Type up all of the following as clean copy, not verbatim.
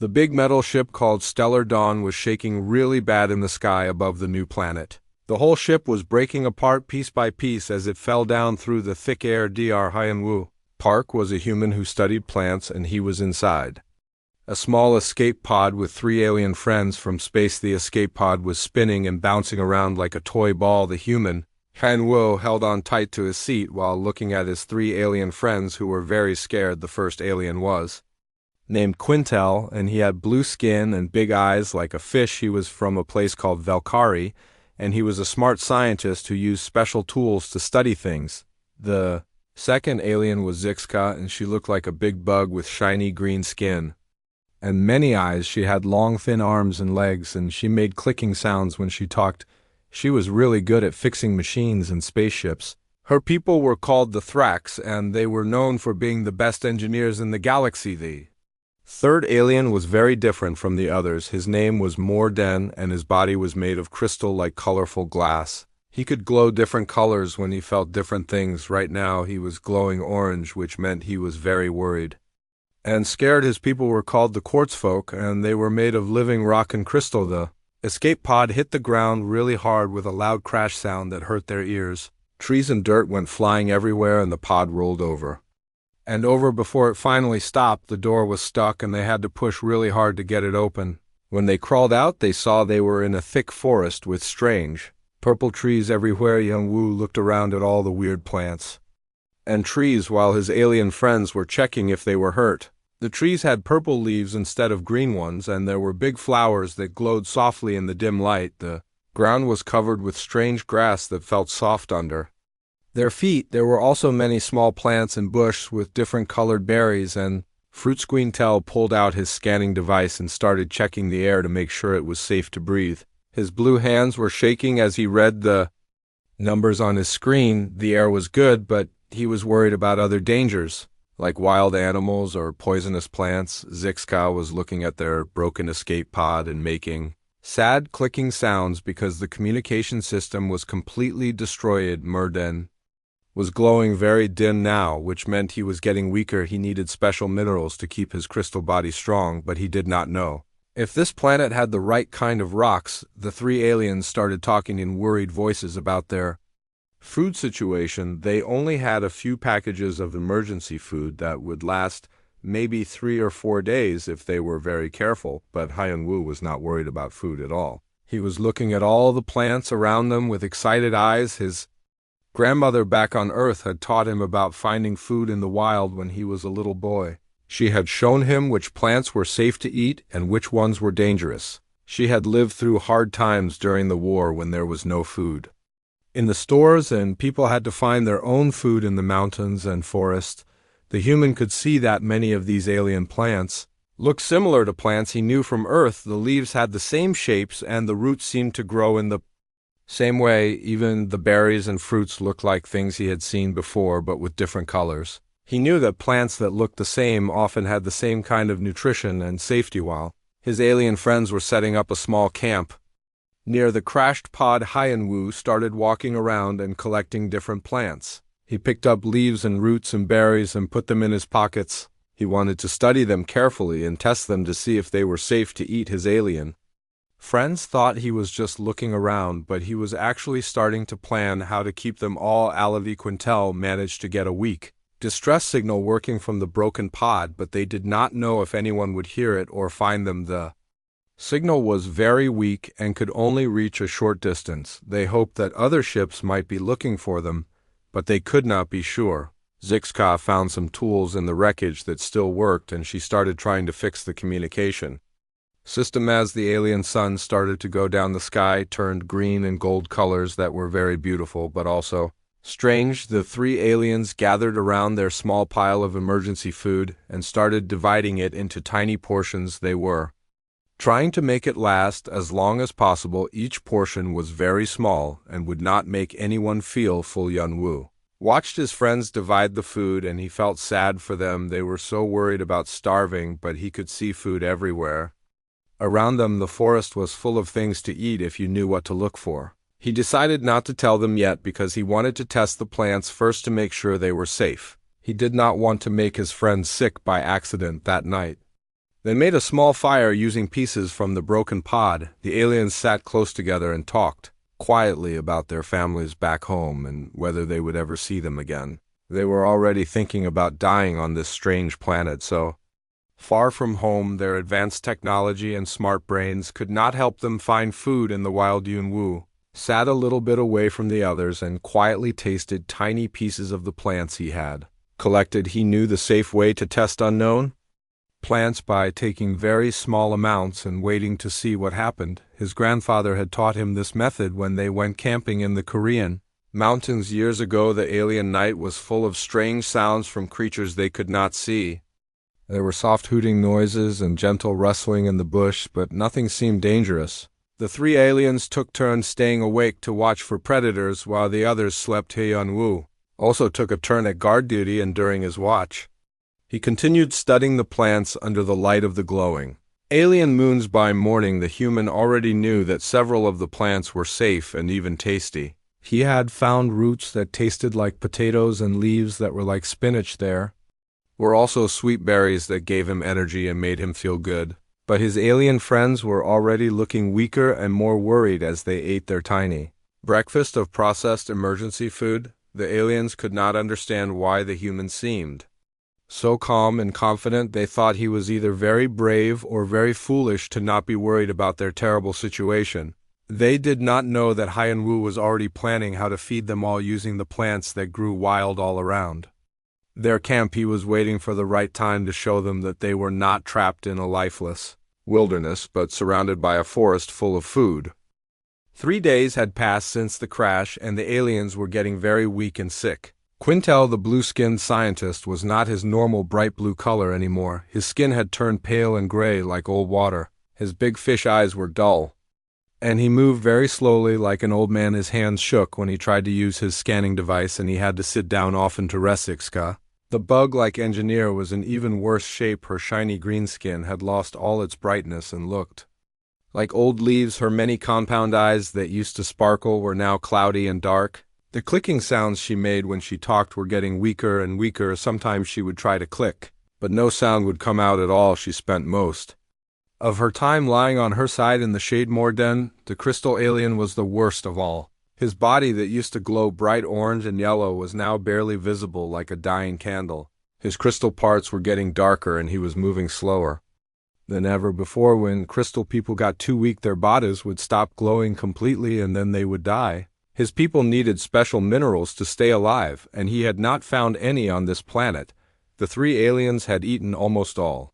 The big metal ship called Stellar Dawn was shaking really bad in the sky above the new planet. The whole ship was breaking apart piece by piece as it fell down through the thick air. Dr. Hyun-woo Park was a human who studied plants, and he was inside a small escape pod with 3 alien friends from space. The escape pod was spinning and bouncing around like a toy ball. The human, Hyun-woo, held on tight to his seat while looking at his 3 alien friends who were very scared. The first alien was named Quintel, and he had blue skin and big eyes like a fish. He was from a place called Valkyrie, and he was a smart scientist who used special tools to study things. The second alien was Zixka, and she looked like a big bug with shiny green skin and many eyes. She had long, thin arms and legs, and she made clicking sounds when she talked. She was really good at fixing machines and spaceships. Her people were called the Thrax, and they were known for being the best engineers in the galaxy. The third alien was very different from the others. His name was Morden, and his body was made of crystal like colorful glass. He could glow different colors when he felt different things. Right now he was glowing orange, which meant he was very worried and scared. His people were called the Quartz Folk, and they were made of living rock and crystal. The escape pod hit the ground really hard with a loud crash sound that hurt their ears. Trees and dirt went flying everywhere, and the pod rolled over and over before it finally stopped. The door was stuck, and they had to push really hard to get it open. When they crawled out, they saw they were in a thick forest with strange purple trees everywhere. Young-woo looked around at all the weird plants and trees while his alien friends were checking if they were hurt. The trees had purple leaves instead of green ones, and there were big flowers that glowed softly in the dim light. The ground was covered with strange grass that felt soft under their feet. There were also many small plants and bush with different colored berries and fruits. Quintel pulled out his scanning device and started checking the air to make sure it was safe to breathe. His blue hands were shaking as he read the numbers on his screen. The air was good, but he was worried about other dangers, like wild animals or poisonous plants. Zixka was looking at their broken escape pod and making sad clicking sounds because the communication system was completely destroyed. Murden was glowing very dim now, which meant he was getting weaker. He needed special minerals to keep his crystal body strong, but he did not know if this planet had the right kind of rocks. The 3 aliens started talking in worried voices about their food situation. They only had a few packages of emergency food that would last maybe 3 or 4 days if they were very careful, but Hyun-woo was not worried about food at all. He was looking at all the plants around them with excited eyes. His grandmother back on Earth had taught him about finding food in the wild when he was a little boy. She had shown him which plants were safe to eat and which ones were dangerous. She had lived through hard times during the war when there was no food in the stores, and people had to find their own food in the mountains and forests. The human could see that many of these alien plants looked similar to plants he knew from Earth. The leaves had the same shapes, and the roots seemed to grow in the same way. Even the berries and fruits looked like things he had seen before, but with different colors. He knew that plants that looked the same often had the same kind of nutrition and safety. While his alien friends were setting up a small camp near the crashed pod, Hyun-woo started walking around and collecting different plants. He picked up leaves and roots and berries and put them in his pockets. He wanted to study them carefully and test them to see if they were safe to eat. His alien friends thought he was just looking around, but he was actually starting to plan how to keep them all alive. Quintel managed to get a weak distress signal working from the broken pod, but they did not know if anyone would hear it or find them. The signal was very weak and could only reach a short distance. They hoped that other ships might be looking for them, but they could not be sure. Zixka found some tools in the wreckage that still worked, and she started trying to fix the communication system. As the alien sun started to go down, the sky turned green and gold colors that were very beautiful, but also strange. The 3 aliens gathered around their small pile of emergency food and started dividing it into tiny portions. They were trying to make it last as long as possible. Each portion was very small and would not make anyone feel full. Hyun-woo watched his friends divide the food, and he felt sad for them. They were so worried about starving, but he could see food everywhere around them. The forest was full of things to eat if you knew what to look for. He decided not to tell them yet because he wanted to test the plants first to make sure they were safe. He did not want to make his friends sick by accident that night. They made a small fire using pieces from the broken pod. The aliens sat close together and talked quietly about their families back home and whether they would ever see them again. They were already thinking about dying on this strange planet, so far from home, their advanced technology and smart brains could not help them find food in the wild. Yunwu sat a little bit away from the others and quietly tasted tiny pieces of the plants he had collected. He knew the safe way to test unknown plants by taking very small amounts and waiting to see what happened. His grandfather had taught him this method when they went camping in the Korean mountains years ago. The alien night was full of strange sounds from creatures they could not see. There were soft hooting noises and gentle rustling in the bush, but nothing seemed dangerous. The three aliens took turns staying awake to watch for predators while the others slept. Hyun-woo also took a turn at guard duty, and during his watch, he continued studying the plants under the light of the glowing alien moons. By morning, the human already knew that several of the plants were safe and even tasty. He had found roots that tasted like potatoes and leaves that were like spinach. There were also sweet berries that gave him energy and made him feel good. But his alien friends were already looking weaker and more worried as they ate their tiny breakfast of processed emergency food. The aliens could not understand why the humans seemed so calm and confident. They thought he was either very brave or very foolish to not be worried about their terrible situation. They did not know that Hyun-woo was already planning how to feed them all using the plants that grew wild all around their camp. He was waiting for the right time to show them that they were not trapped in a lifeless wilderness, but surrounded by a forest full of food. 3 days had passed since the crash, and the aliens were getting very weak and sick. Quintel, the blue-skinned scientist, was not his normal bright blue color anymore. His skin had turned pale and gray like old water. His big fish eyes were dull, and he moved very slowly like an old man. His hands shook when he tried to use his scanning device, and he had to sit down often to rest. The bug-like engineer was in even worse shape. Her shiny green skin had lost all its brightness and looked like old leaves. Her many compound eyes that used to sparkle were now cloudy and dark. The clicking sounds she made when she talked were getting weaker and weaker. Sometimes she would try to click, but no sound would come out at all. She spent most of her time lying on her side in the shade. Morden, the crystal alien, was the worst of all. His body that used to glow bright orange and yellow was now barely visible, like a dying candle. His crystal parts were getting darker and he was moving slower than ever before. When crystal people got too weak, their bodies would stop glowing completely and then they would die. His people needed special minerals to stay alive, and he had not found any on this planet. The three aliens had eaten almost all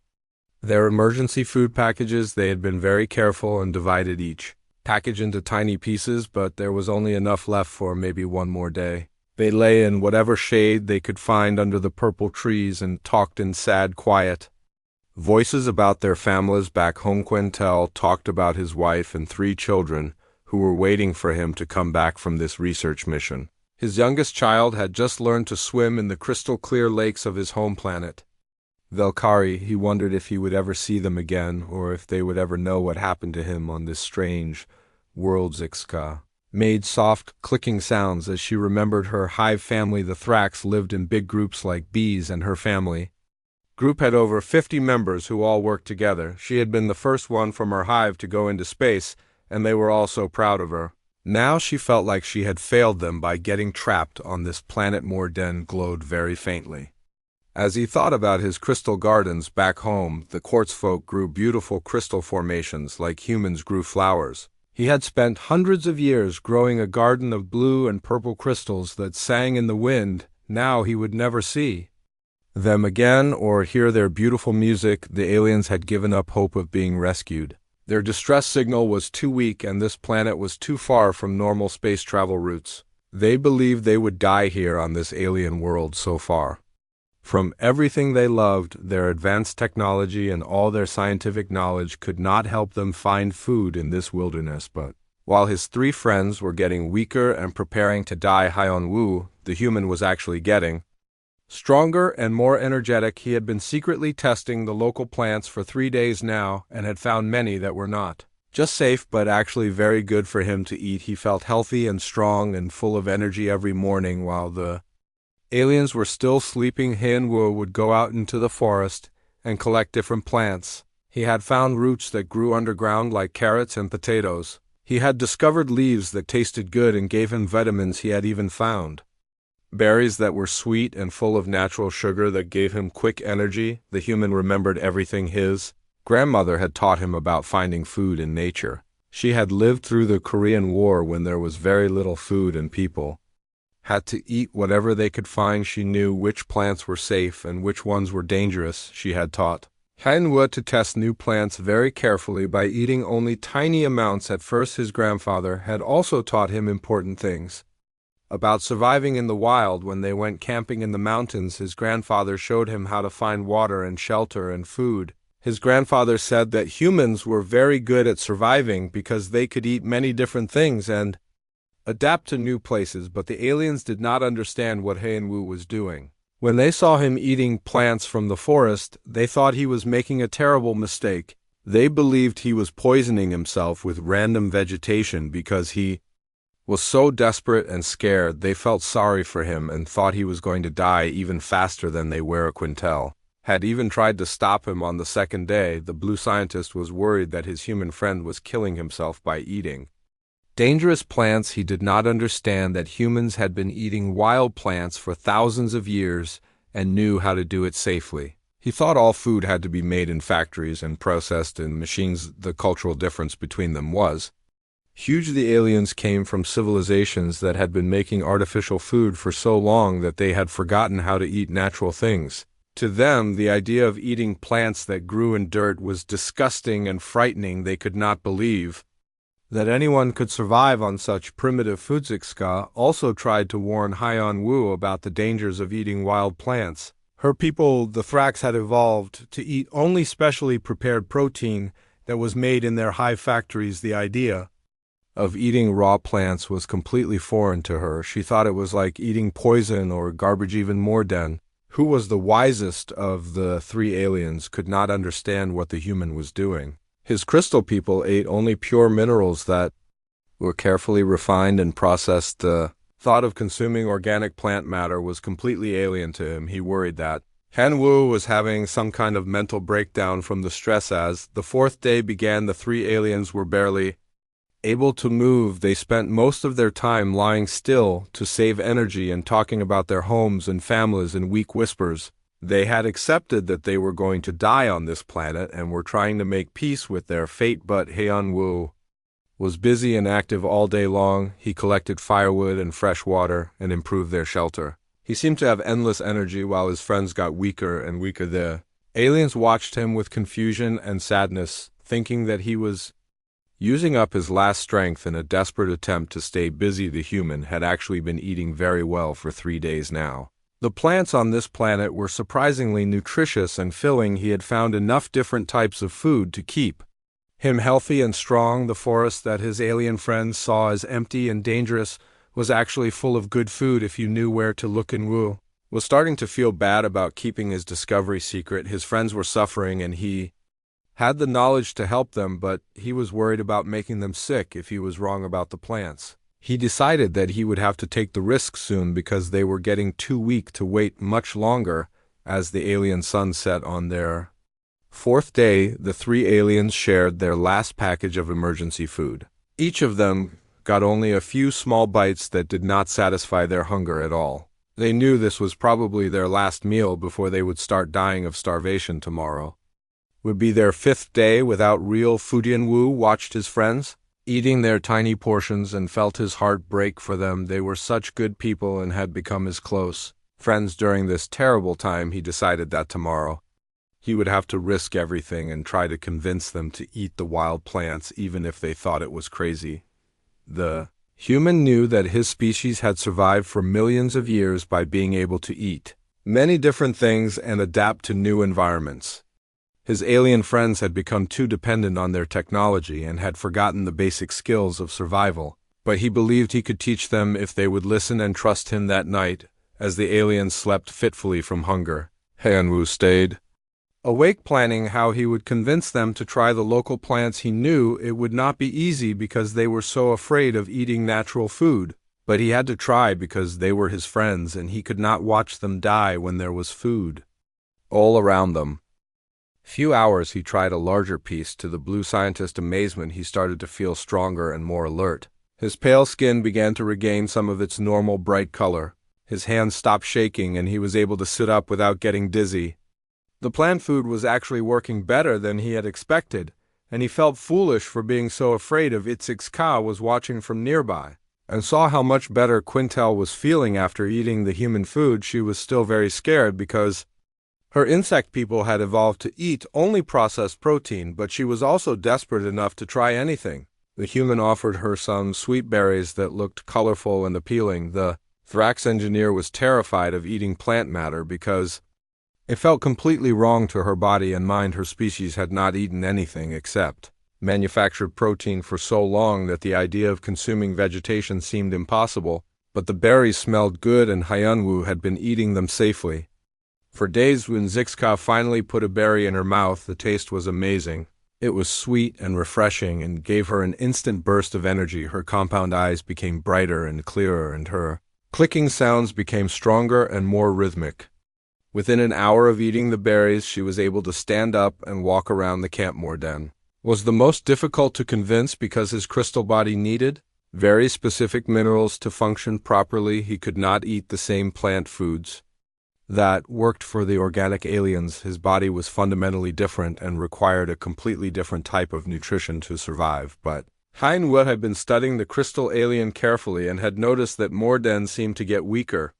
their emergency food packages. They had been very careful and divided each package into tiny pieces, but there was only enough left for maybe one more day. They lay in whatever shade they could find under the purple trees and talked in sad, quiet voices about their families back home. Quintel talked about his wife and 3 children who were waiting for him to come back from this research mission. His youngest child had just learned to swim in the crystal-clear lakes of his home planet, Valkyrie. He wondered if he would ever see them again, or if they would ever know what happened to him on this strange world. Zixka made soft, clicking sounds as she remembered her hive family. The Thrax lived in big groups like bees, and her family group had over 50 members who all worked together. She had been the first one from her hive to go into space, and they were all so proud of her. Now she felt like she had failed them by getting trapped on this planet. Morden glowed very faintly as he thought about his crystal gardens back home. The quartz folk grew beautiful crystal formations like humans grew flowers. He had spent hundreds of years growing a garden of blue and purple crystals that sang in the wind. Now he would never see them again or hear their beautiful music. The aliens had given up hope of being rescued. Their distress signal was too weak, and this planet was too far from normal space travel routes. They believed they would die here on this alien world so far from everything they loved. Their advanced technology and all their scientific knowledge could not help them find food in this wilderness. But while his 3 friends were getting weaker and preparing to die, Hyun-woo, the human, was actually getting stronger and more energetic. He had been secretly testing the local plants for 3 days now and had found many that were not just safe but actually very good for him to eat. He felt healthy and strong and full of energy every morning. While the aliens were still sleeping, Hyun-woo would go out into the forest and collect different plants He had found roots that grew underground like carrots and potatoes. He had discovered leaves that tasted good and gave him vitamins he had even found berries that were sweet and full of natural sugar that gave him quick energy. The human remembered everything his grandmother had taught him about finding food in nature. She had lived through the Korean War when there was very little food and people had to eat whatever they could find. She knew which plants were safe and which ones were dangerous. She had taught Hanwoo to test new plants very carefully by eating only tiny amounts at first. His grandfather had also taught him important things about surviving in the wild. When they went camping in the mountains, his grandfather showed him how to find water and shelter and food. His grandfather said that humans were very good at surviving because they could eat many different things and adapt to new places, but the aliens did not understand what Hanwoo was doing. When they saw him eating plants from the forest, they thought he was making a terrible mistake. They believed he was poisoning himself with random vegetation because he was so desperate and scared. They felt sorry for him and thought he was going to die even faster than they were. Quintel had even tried to stop him on the second day. The blue scientist was worried that his human friend was killing himself by eating dangerous plants. He did not understand that humans had been eating wild plants for thousands of years and knew how to do it safely. He thought all food had to be made in factories and processed in machines. The cultural difference between them was huge. The aliens came from civilizations that had been making artificial food for so long that they had forgotten how to eat natural things. To them, the idea of eating plants that grew in dirt was disgusting and frightening. They could not believe that anyone could survive on such primitive foods. Ixka also tried to warn Hanwoo about the dangers of eating wild plants. Her people, the Thrax, had evolved to eat only specially prepared protein that was made in their hive factories. The idea of eating raw plants was completely foreign to her. She thought it was like eating poison or garbage. Even more, Den, who was the wisest of the three aliens, could not understand what the human was doing. His crystal people ate only pure minerals that were carefully refined and processed. The thought of consuming organic plant matter was completely alien to him. He worried that Hanwoo was having some kind of mental breakdown from the stress. As the fourth day began, the three aliens were barely able to move. They spent most of their time lying still to save energy and talking about their homes and families in weak whispers. They had accepted that they were going to die on this planet and were trying to make peace with their fate, but Hanwoo was busy and active all day long. He collected firewood and fresh water and improved their shelter. He seemed to have endless energy while his friends got weaker and weaker. The aliens watched him with confusion and sadness, thinking that he was using up his last strength in a desperate attempt to stay busy. The human had actually been eating very well for 3 days now. The plants on this planet were surprisingly nutritious and filling. He had found enough different types of food to keep him healthy and strong. The forest that his alien friends saw as empty and dangerous was actually full of good food if you knew where to look. Hanwoo was starting to feel bad about keeping his discovery secret. His friends were suffering and he had the knowledge to help them, but he was worried about making them sick if he was wrong about the plants. He decided that he would have to take the risk soon because they were getting too weak to wait much longer. As the alien sun set on their fourth day, the three aliens shared their last package of emergency food. Each of them got only a few small bites that did not satisfy their hunger at all. They knew this was probably their last meal before they would start dying of starvation. Tomorrow would be their 5th day without real food. Hanwoo watched his friends eating their tiny portions and felt his heart break for them. They were such good people and had become his close friends during this terrible time. He decided that tomorrow he would have to risk everything and try to convince them to eat the wild plants, even if they thought it was crazy. The human knew that his species had survived for millions of years by being able to eat many different things and adapt to new environments. His alien friends had become too dependent on their technology and had forgotten the basic skills of survival, but he believed he could teach them if they would listen and trust him. That night, as the aliens slept fitfully from hunger, Hanwoo stayed awake, planning how he would convince them to try the local plants. He knew it would not be easy because they were so afraid of eating natural food, but he had to try because they were his friends and he could not watch them die when there was food all around them. Few hours he tried a larger piece. To the blue scientist's amazement, he started to feel stronger and more alert. His pale skin began to regain some of its normal bright color. His hands stopped shaking and he was able to sit up without getting dizzy. The plant food was actually working better than he had expected, and he felt foolish for being so afraid of Itzikska was watching from nearby, and saw how much better Quintel was feeling after eating the human food. She was still very scared because her insect people had evolved to eat only processed protein, but she was also desperate enough to try anything. The human offered her some sweet berries that looked colorful and appealing. The Thrax engineer was terrified of eating plant matter because it felt completely wrong to her body and mind. Her species had not eaten anything except manufactured protein for so long that the idea of consuming vegetation seemed impossible, but the berries smelled good and Hyunwoo had been eating them safely. For days, when Zixka finally put a berry in her mouth, the taste was amazing. It was sweet and refreshing and gave her an instant burst of energy. Her compound eyes became brighter and clearer, and her clicking sounds became stronger and more rhythmic. Within an hour of eating the berries, she was able to stand up and walk around the camp. Morden was the most difficult to convince because his crystal body needed very specific minerals to function properly. He could not eat the same plant foods that worked for the organic aliens. His body was fundamentally different and required a completely different type of nutrition to survive. But Hyunwoo had been studying the crystal alien carefully and had noticed that Morden seemed to get weaker.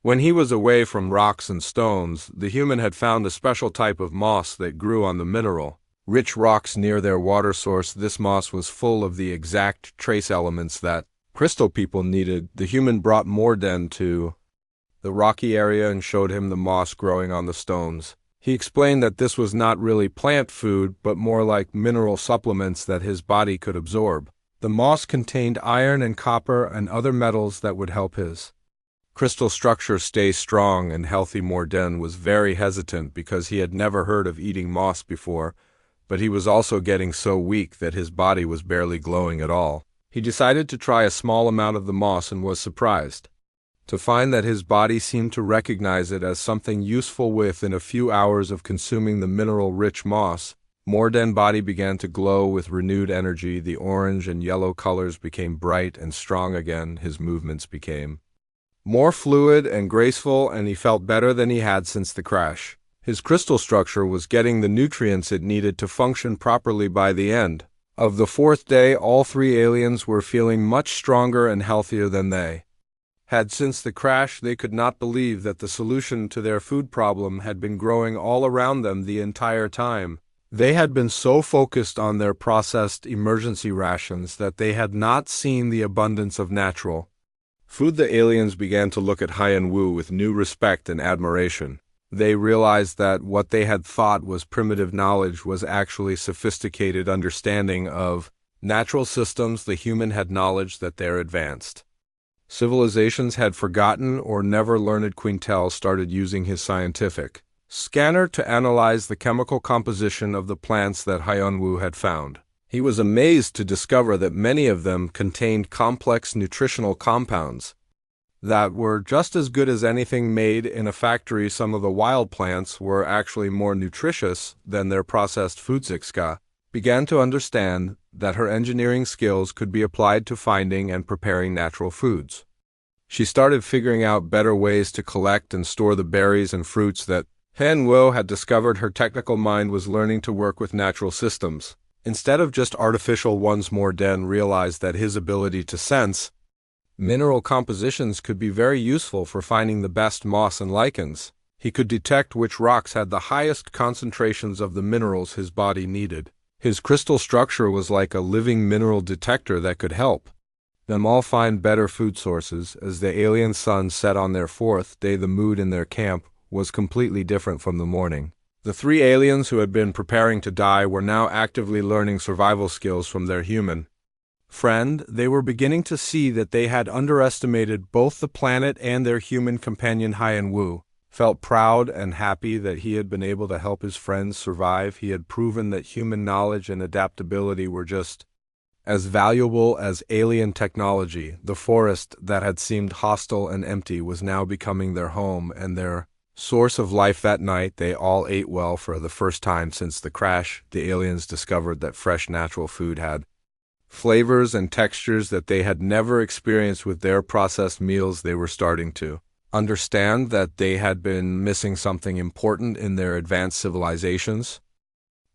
When he was away from rocks and stones, the human had found a special type of moss that grew on the mineral-rich rocks near their water source. This moss was full of the exact trace elements that crystal people needed. The human brought Morden to the rocky area and showed him the moss growing on the stones. He explained that this was not really plant food, but more like mineral supplements that his body could absorb. The moss contained iron and copper and other metals that would help his crystal structure stay strong and healthy. Morden was very hesitant because he had never heard of eating moss before, but he was also getting so weak that his body was barely glowing at all. He decided to try a small amount of the moss and was surprised to find that his body seemed to recognize it as something useful. Within a few hours of consuming the mineral-rich moss, Morden's body began to glow with renewed energy. The orange and yellow colors became bright and strong again. His movements became more fluid and graceful, and he felt better than he had since the crash. His crystal structure was getting the nutrients it needed to function properly. By the end of the fourth day, all three aliens were feeling much stronger and healthier than they had since the crash. They could not believe that the solution to their food problem had been growing all around them the entire time. They had been so focused on their processed emergency rations that they had not seen the abundance of natural food. The aliens began to look at Hyunwoo with new respect and admiration. They realized that what they had thought was primitive knowledge was actually sophisticated understanding of natural systems. The human had knowledge that their advanced civilizations had forgotten or never learned. Quintel started using his scientific scanner to analyze the chemical composition of the plants that Hyunwoo had found. He was amazed to discover that many of them contained complex nutritional compounds that were just as good as anything made in a factory. Some of the wild plants were actually more nutritious than their processed food. Zixka began to understand that her engineering skills could be applied to finding and preparing natural foods. She started figuring out better ways to collect and store the berries and fruits that Hyunwoo had discovered. Her technical mind was learning to work with natural systems instead of just artificial ones. Morden realized that his ability to sense mineral compositions could be very useful for finding the best moss and lichens. He could detect which rocks had the highest concentrations of the minerals his body needed. His crystal structure was like a living mineral detector that could help them all find better food sources. As the alien sun set on their fourth day, the mood in their camp was completely different from the morning. The three aliens who had been preparing to die were now actively learning survival skills from their human friend. They were beginning to see that they had underestimated both the planet and their human companion. Hyunwoo felt proud and happy that he had been able to help his friends survive. He had proven that human knowledge and adaptability were just as valuable as alien technology. The forest that had seemed hostile and empty was now becoming their home, and their source of life. That night, they all ate well for the first time since the crash. The aliens discovered that fresh natural food had flavors and textures that they had never experienced with their processed meals. They were starting to understand that they had been missing something important in their advanced civilizations.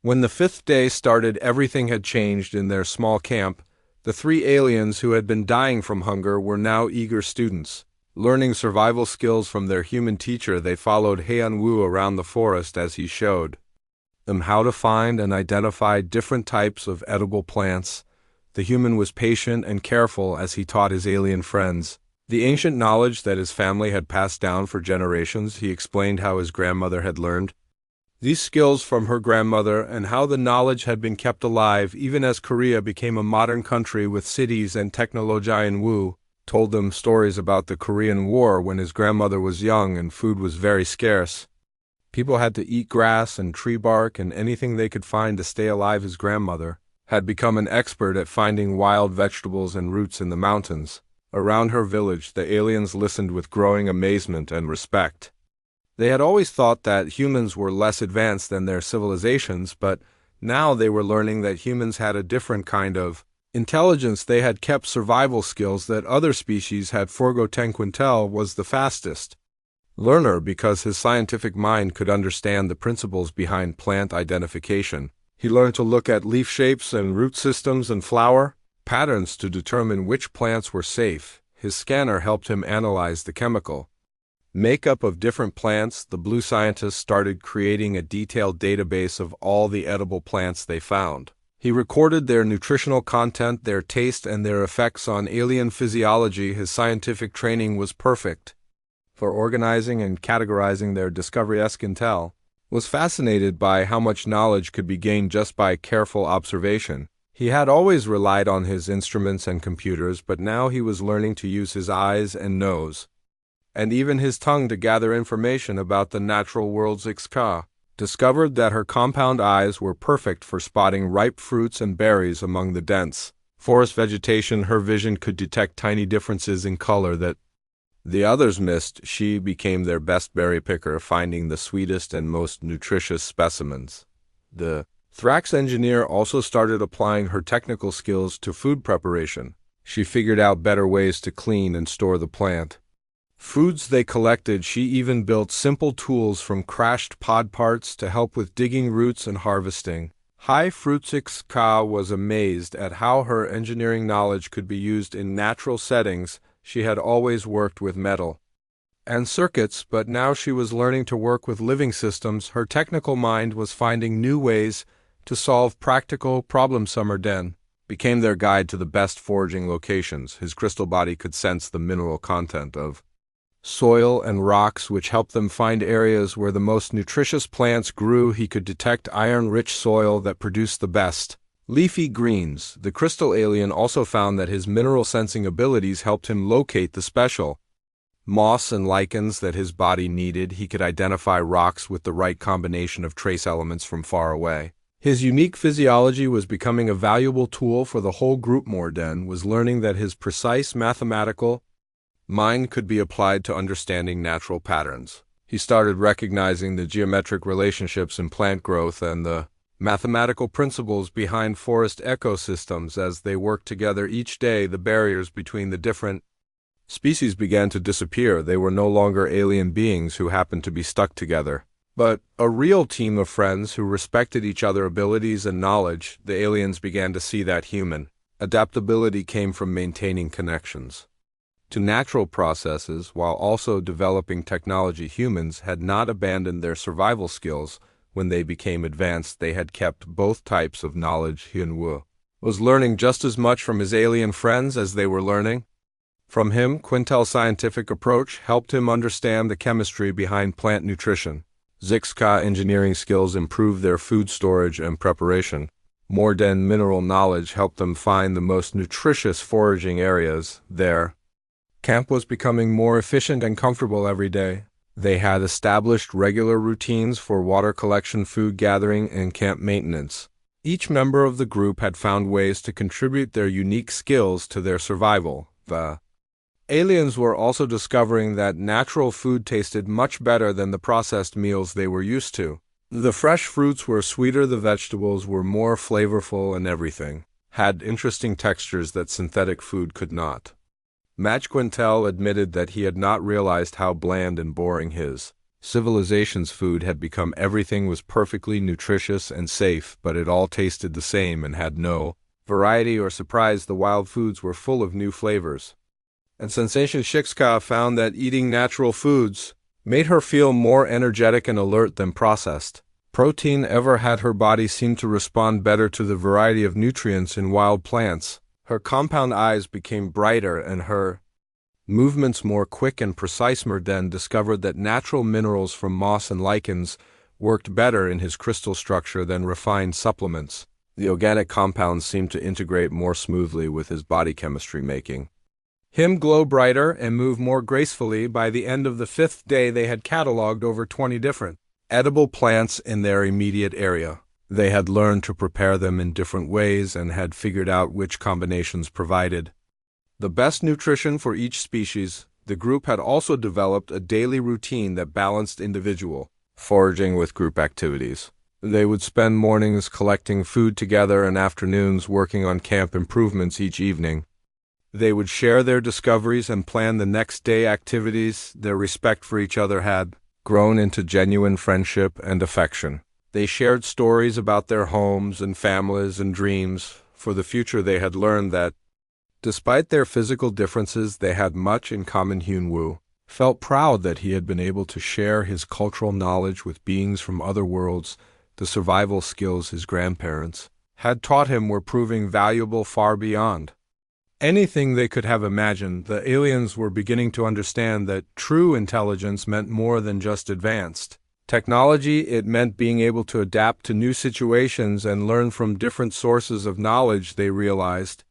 When the fifth day started, everything had changed in their small camp. The three aliens who had been dying from hunger were now eager students. Learning survival skills from their human teacher, they followed Heian-Wu around the forest as he showed them how to find and identify different types of edible plants. The human was patient and careful as he taught his alien friends the ancient knowledge that his family had passed down for generations. He explained how his grandmother had learned these skills from her grandmother and how the knowledge had been kept alive even as Korea became a modern country with cities and technology. Heian-Wu told them stories about the Korean War when his grandmother was young and food was very scarce. People had to eat grass and tree bark and anything they could find to stay alive. His grandmother had become an expert at finding wild vegetables and roots in the mountains. Around her village, the aliens listened with growing amazement and respect. They had always thought that humans were less advanced than their civilizations, but now they were learning that humans had a different kind of intelligence. They had kept survival skills that other species had. Forgotten Quintel was the fastest learner because his scientific mind could understand the principles behind plant identification. He learned to look at leaf shapes and root systems and flower patterns to determine which plants were safe. His scanner helped him analyze the chemical makeup of different plants. The blue scientists started creating a detailed database of all the edible plants they found. He recorded their nutritional content, their taste, and their effects on alien physiology. His scientific training was perfect for organizing and categorizing their discovery. Quintel was fascinated by how much knowledge could be gained just by careful observation. He had always relied on his instruments and computers, but now he was learning to use his eyes and nose, and even his tongue to gather information about the natural world. Zixka discovered that her compound eyes were perfect for spotting ripe fruits and berries among the dense forest vegetation. Her vision could detect tiny differences in color that the others missed. She became their best berry picker, finding the sweetest and most nutritious specimens. The Thrax engineer also started applying her technical skills to food preparation. She figured out better ways to clean and store the plant foods they collected. She even built simple tools from crashed pod parts to help with digging roots and harvesting. High Fruitsix Ka was amazed at how her engineering knowledge could be used in natural settings. She had always worked with metal and circuits, but now she was learning to work with living systems. Her technical mind was finding new ways to solve practical problems. Summer Den became their guide to the best foraging locations. His crystal body could sense the mineral content of soil and rocks, which helped them find areas where the most nutritious plants grew. He could detect iron-rich soil that produced the best leafy greens. The crystal alien also found that his mineral sensing abilities helped him locate the special moss and lichens that his body needed. He could identify rocks with the right combination of trace elements from far away. His unique physiology was becoming a valuable tool for the whole group. Morden was learning that his precise mathematical mind could be applied to understanding natural patterns. He started recognizing the geometric relationships in plant growth and the mathematical principles behind forest ecosystems. As they worked together each day, the barriers between the different species began to disappear. They were no longer alien beings who happened to be stuck together, but a real team of friends who respected each other's abilities and knowledge. The aliens began to see that human adaptability came from maintaining connections to natural processes while also developing technology. Humans had not abandoned their survival skills. When they became advanced, they had kept both types of knowledge. Heian-Wu was learning just as much from his alien friends as they were learning from him. Quintel's scientific approach helped him understand the chemistry behind plant nutrition. Zixka engineering skills improved their food storage and preparation. Morden mineral knowledge helped them find the most nutritious foraging areas. Their camp was becoming more efficient and comfortable every day. They had established regular routines for water collection, food gathering, and camp maintenance. Each member of the group had found ways to contribute their unique skills to their survival. The Aliens were also discovering that natural food tasted much better than the processed meals they were used to. The fresh fruits were sweeter, the vegetables were more flavorful, and everything had interesting textures that synthetic food could not. Madge Quintel admitted that he had not realized how bland and boring his civilization's food had become. Everything was perfectly nutritious and safe, but it all tasted the same and had no variety or surprise. The wild foods were full of new flavors. And Sensation Shikska found that eating natural foods made her feel more energetic and alert than processed protein ever had. Her body seemed to respond better to the variety of nutrients in wild plants. Her compound eyes became brighter and her movements more quick and precise. Murden discovered that natural minerals from moss and lichens worked better in his crystal structure than refined supplements. The organic compounds seemed to integrate more smoothly with his body chemistry, making him glow brighter and move more gracefully. By the end of the 5th day, they had cataloged over 20 different edible plants in their immediate area. They had learned to prepare them in different ways and had figured out which combinations provided the best nutrition for each species. The group had also developed a daily routine that balanced individual foraging with group activities. They would spend mornings collecting food together and afternoons working on camp improvements. Each evening, they would share their discoveries and plan the next day activities. Their respect for each other had grown into genuine friendship and affection. They shared stories about their homes and families and dreams for the future. They had learned that, despite their physical differences, they had much in common. Hyun-woo felt proud that he had been able to share his cultural knowledge with beings from other worlds. The survival skills his grandparents had taught him were proving valuable far beyond anything they could have imagined. The aliens were beginning to understand that true intelligence meant more than just advanced technology. It meant being able to adapt to new situations and learn from different sources of knowledge. They realized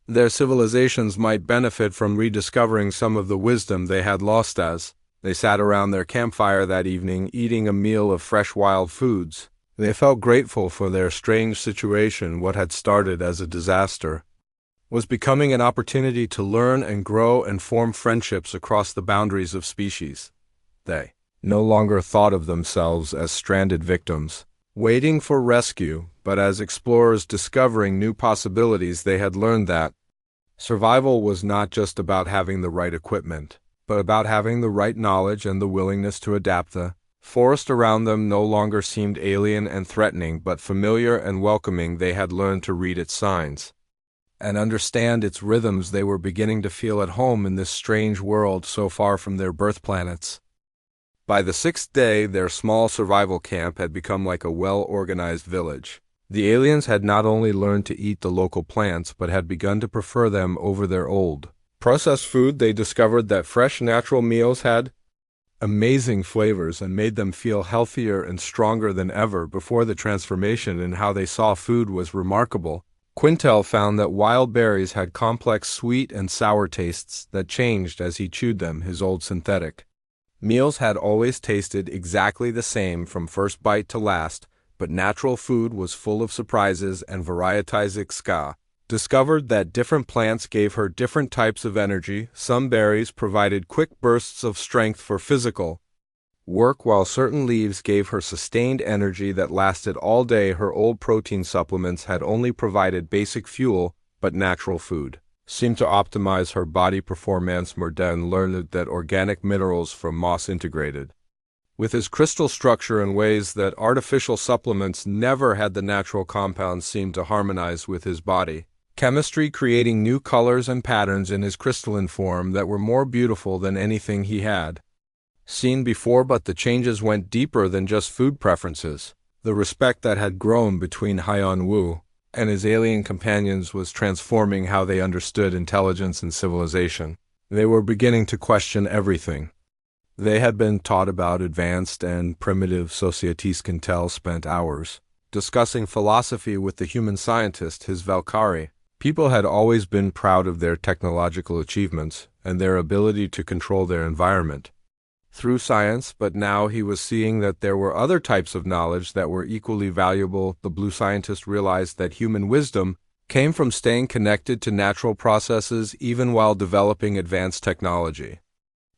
their civilizations might benefit from rediscovering some of the wisdom they had lost. As they sat around their campfire that evening, eating a meal of fresh wild foods, they felt grateful for their strange situation. What had started as a disaster was becoming an opportunity to learn and grow and form friendships across the boundaries of species. They no longer thought of themselves as stranded victims, waiting for rescue, but as explorers discovering new possibilities. They had learned that survival was not just about having the right equipment, but about having the right knowledge and the willingness to adapt. The forest around them no longer seemed alien and threatening, but familiar and welcoming. They had learned to read its signs and understand its rhythms. They were beginning to feel at home in this strange world so far from their birth planets. By the 6th day, their small survival camp had become like a well-organized village. The aliens had not only learned to eat the local plants, but had begun to prefer them over their old processed food. They discovered that fresh natural meals had amazing flavors and made them feel healthier and stronger than ever before. The transformation in how they saw food was remarkable. Quintel found that wild berries had complex sweet and sour tastes that changed as he chewed them. His old synthetic meals had always tasted exactly the same from first bite to last, but natural food was full of surprises and varieties. Xka discovered that different plants gave her different types of energy. Some berries provided quick bursts of strength for physical work, while certain leaves gave her sustained energy that lasted all day. Her old protein supplements had only provided basic fuel, but natural food seemed to optimize her body performance. Murden learned that organic minerals from moss integrated with his crystal structure in ways that artificial supplements never had. The natural compounds seemed to harmonize with his body chemistry, creating new colors and patterns in his crystalline form that were more beautiful than anything he had seen before. But the changes went deeper than just food preferences. The respect that had grown between Hyun-woo and his alien companions was transforming how they understood intelligence and civilization. They were beginning to question everything they had been taught about advanced and primitive societies. Quintel spent hours discussing philosophy with the human scientist, his Valkyrie. People had always been proud of their technological achievements and their ability to control their environment through science, but now he was seeing that there were other types of knowledge that were equally valuable. The blue scientist realized that human wisdom came from staying connected to natural processes even while developing advanced technology.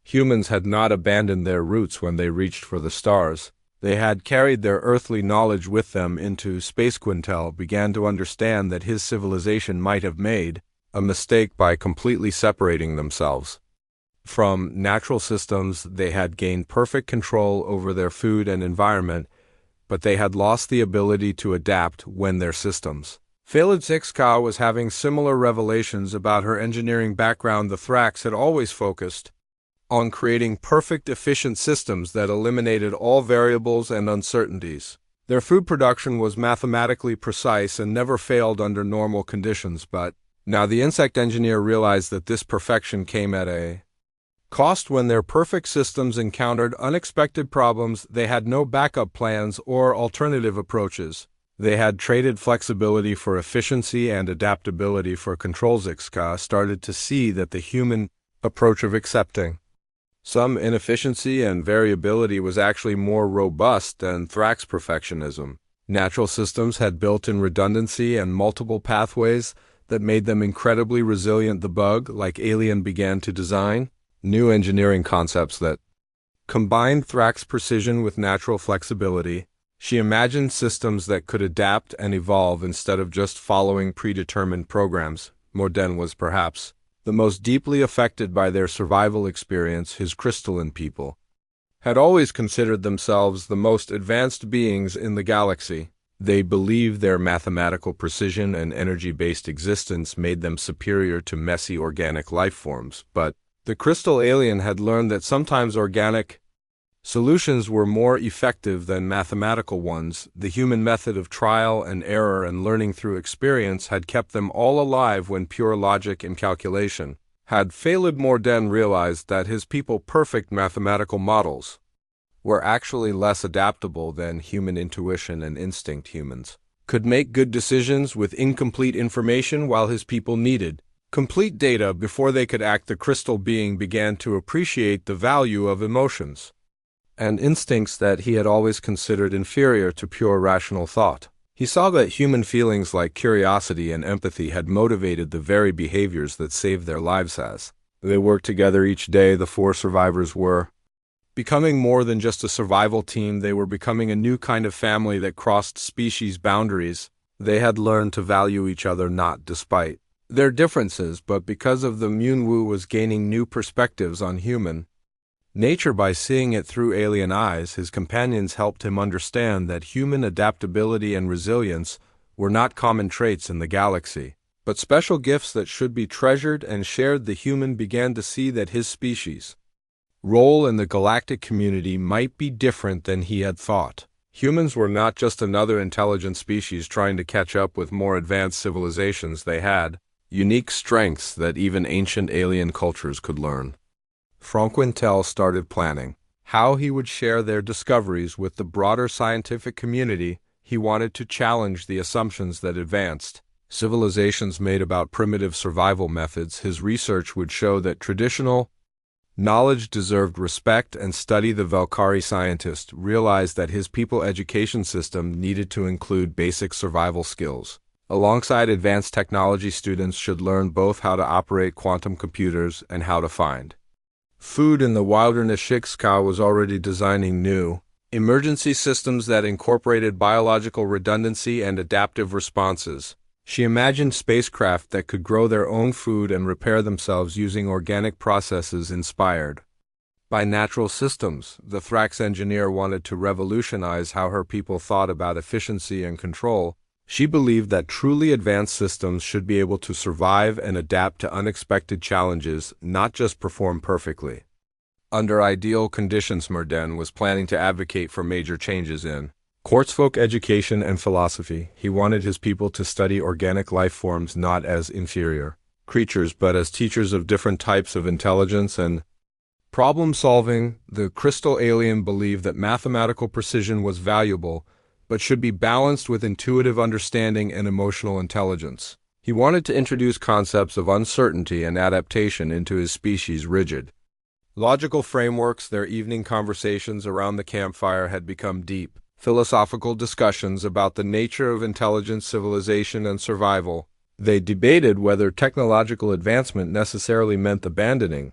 Humans had not abandoned their roots when they reached for the stars. They had carried their earthly knowledge with them into space. Quintel began to understand that his civilization might have made a mistake by completely separating themselves from natural systems. They had gained perfect control over their food and environment, but they had lost the ability to adapt when their systems failed. Zixka was having similar revelations about her engineering background. The Thrax had always focused on creating perfect, efficient systems that eliminated all variables and uncertainties. Their food production was mathematically precise and never failed under normal conditions, but now the insect engineer realized that this perfection came at a cost. When their perfect systems encountered unexpected problems, they had no backup plans or alternative approaches. They had traded flexibility for efficiency and adaptability for control. Zixka started to see that the human approach of accepting some inefficiency and variability was actually more robust than Thrax perfectionism. Natural systems had built-in redundancy and multiple pathways that made them incredibly resilient. The bug-like alien began to design new engineering concepts that combined Thrax precision with natural flexibility. She imagined systems that could adapt and evolve instead of just following predetermined programs. Morden was perhaps the most deeply affected by their survival experience. His crystalline people had always considered themselves the most advanced beings in the galaxy. They believed their mathematical precision and energy-based existence made them superior to messy organic life forms, but the crystal alien had learned that sometimes organic solutions were more effective than mathematical ones. The human method of trial and error and learning through experience had kept them all alive when pure logic and calculation had failed. Morden realized that his people's perfect mathematical models were actually less adaptable than human intuition and instinct. Humans could make good decisions with incomplete information, while his people needed complete data before they could act. The crystal being began to appreciate the value of emotions and instincts that he had always considered inferior to pure rational thought. He saw that human feelings like curiosity and empathy had motivated the very behaviors that saved their lives. As they worked together each day, the four survivors were becoming more than just a survival team. They were becoming a new kind of family that crossed species boundaries. They had learned to value each other not despite their differences, but because of them. Yunwu was gaining new perspectives on human nature by seeing it through alien eyes. His companions helped him understand that human adaptability and resilience were not common traits in the galaxy, but special gifts that should be treasured and shared. The human began to see that his species' role in the galactic community might be different than he had thought. Humans were not just another intelligent species trying to catch up with more advanced civilizations. They had unique strengths that even ancient alien cultures could learn. Quintel started planning how he would share their discoveries with the broader scientific community. He wanted to challenge the assumptions that advanced civilizations made about primitive survival methods. His research would show that traditional knowledge deserved respect and study. The Valkyrie scientist realized that his people education system needed to include basic survival skills. Alongside advanced technology, students should learn both how to operate quantum computers and how to find food in the wilderness. Zixka was already designing new emergency systems that incorporated biological redundancy and adaptive responses. She imagined spacecraft that could grow their own food and repair themselves using organic processes inspired by natural systems. The Thrax engineer wanted to revolutionize how her people thought about efficiency and control. She believed that truly advanced systems should be able to survive and adapt to unexpected challenges, not just perform perfectly under ideal conditions. Morden was planning to advocate for major changes in Quartzfolk education and philosophy. He wanted his people to study organic life forms not as inferior creatures, but as teachers of different types of intelligence and problem-solving. The crystal alien believed that mathematical precision was valuable, but should be balanced with intuitive understanding and emotional intelligence. He wanted to introduce concepts of uncertainty and adaptation into his species' rigid logical frameworks. Their evening conversations around the campfire had become deep philosophical discussions about the nature of intelligence, civilization, and survival. They debated whether technological advancement necessarily meant abandoning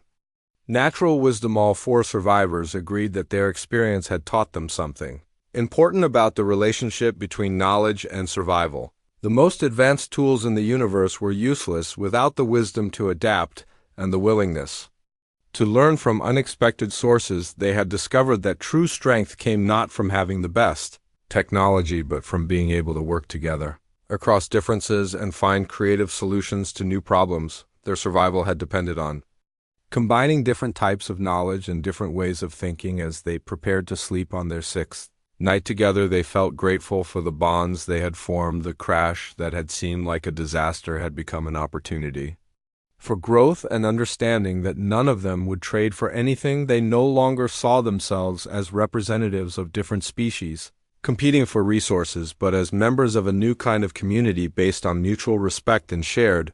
natural wisdom. All four survivors agreed that their experience had taught them something important about the relationship between knowledge and survival. The most advanced tools in the universe were useless without the wisdom to adapt and the willingness to learn from unexpected sources. They had discovered that true strength came not from having the best technology, but from being able to work together across differences and find creative solutions to new problems their survival had depended on. Combining different types of knowledge and different ways of thinking as they prepared to sleep on their sixth night together, they felt grateful for the bonds they had formed. The crash that had seemed like a disaster had become an opportunity for growth and understanding that none of them would trade for anything. They no longer saw themselves as representatives of different species competing for resources, but as members of a new kind of community based on mutual respect and shared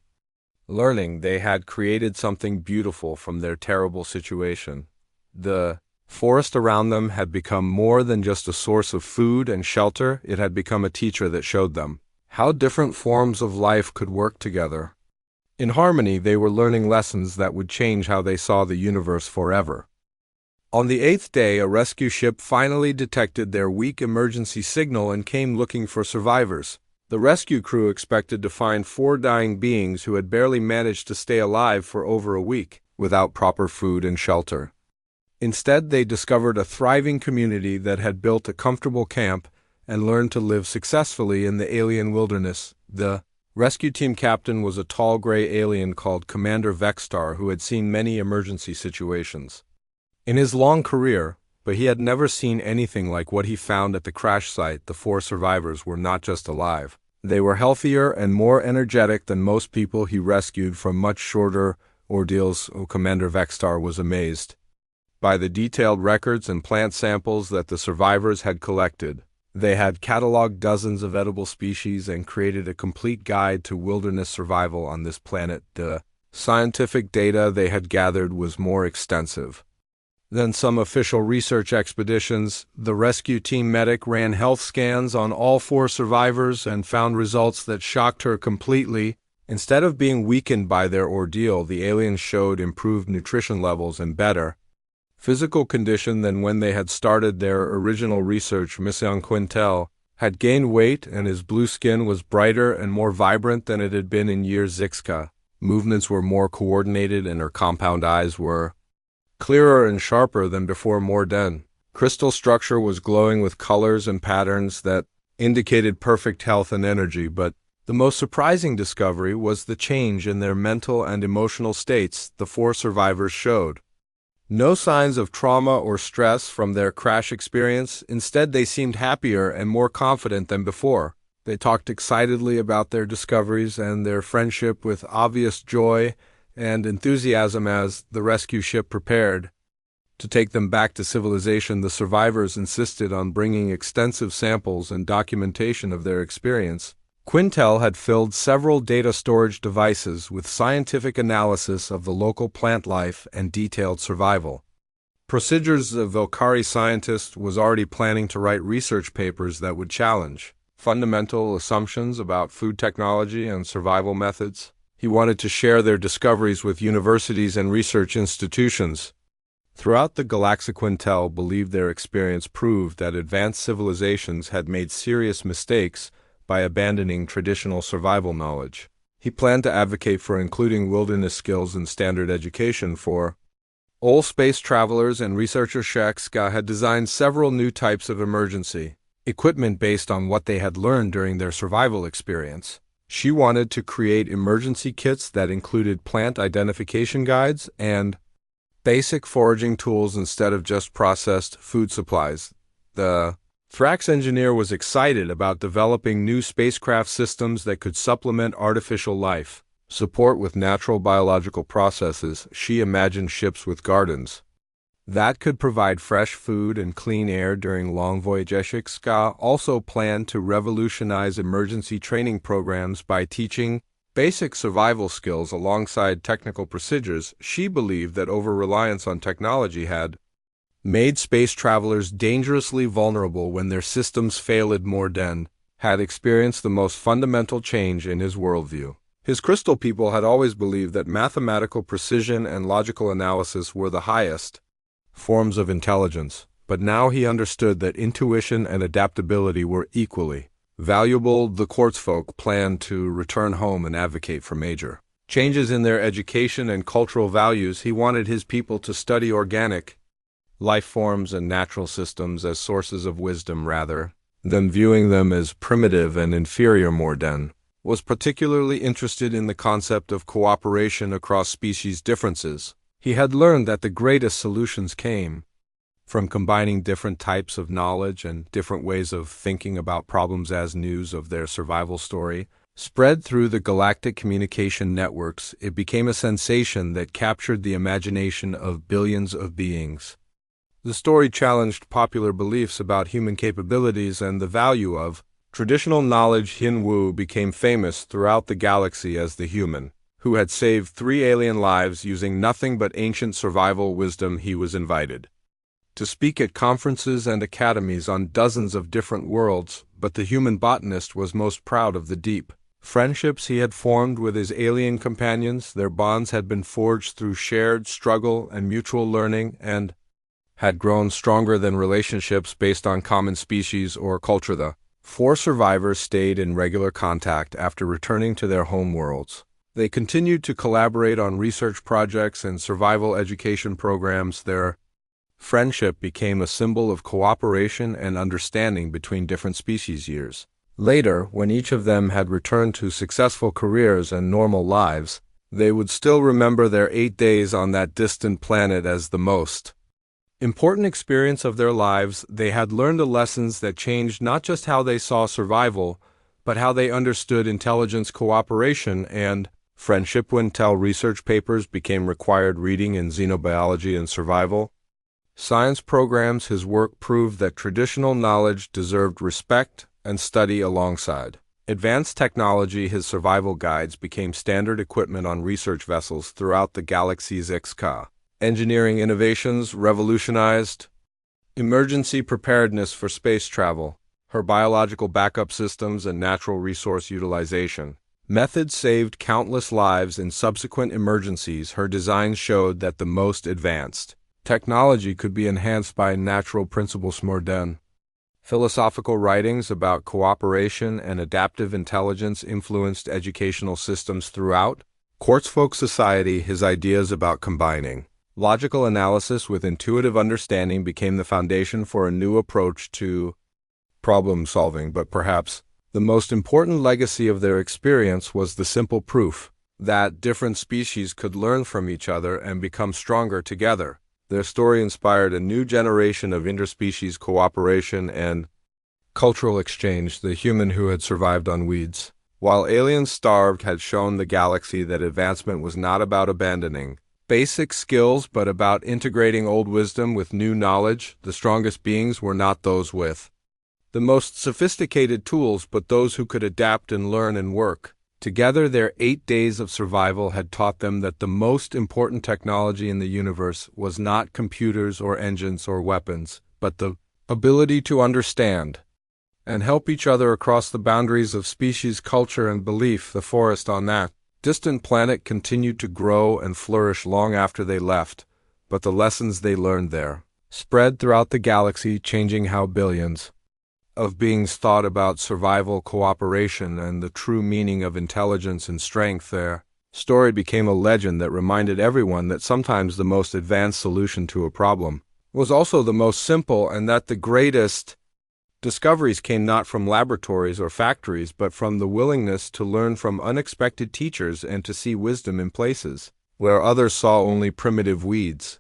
learning. They had created something beautiful from their terrible situation. The forest around them had become more than just a source of food and shelter. It had become a teacher that showed them how different forms of life could work together. In harmony, they were learning lessons that would change how they saw the universe forever. On the eighth day, a rescue ship finally detected their weak emergency signal and came looking for survivors. The rescue crew expected to find four dying beings who had barely managed to stay alive for over a week without proper food and shelter. Instead, they discovered a thriving community that had built a comfortable camp and learned to live successfully in the alien wilderness. The rescue team captain was a tall gray alien called Commander Vexstar, who had seen many emergency situations in his long career, but he had never seen anything like what he found at the crash site. The four survivors were not just alive. They were healthier and more energetic than most people he rescued from much shorter ordeals. Commander Vexstar was amazed by the detailed records and plant samples that the survivors had collected. They had cataloged dozens of edible species and created a complete guide to wilderness survival on this planet. The scientific data they had gathered was more extensive than some official research expeditions. The rescue team medic ran health scans on all four survivors and found results that shocked her completely. Instead of being weakened by their ordeal, the aliens showed improved nutrition levels and better physical condition than when they had started their original research. Mission Quintel had gained weight, and his blue skin was brighter and more vibrant than it had been in years. Zixka movements were more coordinated, and her compound eyes were clearer and sharper than before. Morden crystal structure was glowing with colors and patterns that indicated perfect health and energy. But the most surprising discovery was the change in their mental and emotional states. The four survivors showed no signs of trauma or stress from their crash experience. Instead, they seemed happier and more confident than before. They talked excitedly about their discoveries and their friendship with obvious joy and enthusiasm. As the rescue ship prepared to take them back to civilization, the survivors insisted on bringing extensive samples and documentation of their experience. Quintel had filled several data storage devices with scientific analysis of the local plant life and detailed survival procedures. The Volcari scientist was already planning to write research papers that would challenge fundamental assumptions about food technology and survival methods. He wanted to share their discoveries with universities and research institutions throughout the galaxy. Quintel believed their experience proved that advanced civilizations had made serious mistakes by abandoning traditional survival knowledge. He planned to advocate for including wilderness skills in standard education for all space travelers and researchers. Shekska had designed several new types of emergency equipment based on what they had learned during their survival experience. She wanted to create emergency kits that included plant identification guides and basic foraging tools instead of just processed food supplies. The Thrax engineer was excited about developing new spacecraft systems that could supplement artificial life support with natural biological processes. She imagined ships with gardens that could provide fresh food and clean air during long voyages. Shekska also planned to revolutionize emergency training programs by teaching basic survival skills alongside technical procedures. She believed that over-reliance on technology had made space travelers dangerously vulnerable when their systems failed. Morden had experienced the most fundamental change in his worldview. His crystal people had always believed that mathematical precision and logical analysis were the highest forms of intelligence, but now he understood that intuition and adaptability were equally valuable. The quartz folk planned to return home and advocate for major changes in their education and cultural values. He wanted his people to study organic life forms and natural systems as sources of wisdom rather than viewing them as primitive and inferior. Morden was particularly interested in the concept of cooperation across species differences. He had learned that the greatest solutions came from combining different types of knowledge and different ways of thinking about problems. As news of their survival story spread through the galactic communication networks, it became a sensation that captured the imagination of billions of beings. The story challenged popular beliefs about human capabilities and the value of traditional knowledge. Hin Wu became famous throughout the galaxy as the human who had saved 3 alien lives using nothing but ancient survival wisdom. He was invited to speak at conferences and academies on dozens of different worlds, but the human botanist was most proud of the deep friendships he had formed with his alien companions. Their bonds had been forged through shared struggle and mutual learning, and had grown stronger than relationships based on common species or culture. The 4 survivors stayed in regular contact after returning to their home worlds. They continued to collaborate on research projects and survival education programs. Their friendship became a symbol of cooperation and understanding between different species. Years later, when each of them had returned to successful careers and normal lives, they would still remember their 8 days on that distant planet as the most important experience of their lives. They had learned the lessons that changed not just how they saw survival, but how they understood intelligence, cooperation, and friendship. When TEL research papers became required reading in xenobiology and survival science programs, his work proved that traditional knowledge deserved respect and study alongside advanced technology. His survival guides became standard equipment on research vessels throughout the galaxy's XK. Engineering innovations revolutionized emergency preparedness for space travel. Her biological backup systems and natural resource utilization methods saved countless lives in subsequent emergencies. Her designs showed that the most advanced technology could be enhanced by natural principles. Morden philosophical writings about cooperation and adaptive intelligence influenced educational systems throughout Quartzfolk society. His ideas about combining logical analysis with intuitive understanding became the foundation for a new approach to problem solving. But perhaps the most important legacy of their experience was the simple proof that different species could learn from each other and become stronger together. Their story inspired a new generation of interspecies cooperation and cultural exchange. The human who had survived on weeds while aliens starved had shown the galaxy that advancement was not about abandoning basic skills, but about integrating old wisdom with new knowledge. The strongest beings were not those with the most sophisticated tools, but those who could adapt and learn and work together. Their 8 days of survival had taught them that the most important technology in the universe was not computers or engines or weapons, but the ability to understand and help each other across the boundaries of species, culture, and belief. The forest on that distant planet continued to grow and flourish long after they left, but the lessons they learned there spread throughout the galaxy, changing how billions of beings thought about survival, cooperation, and the true meaning of intelligence and strength. Their story became a legend that reminded everyone that sometimes the most advanced solution to a problem was also the most simple, and that the greatest discoveries came not from laboratories or factories, but from the willingness to learn from unexpected teachers and to see wisdom in places where others saw only primitive weeds.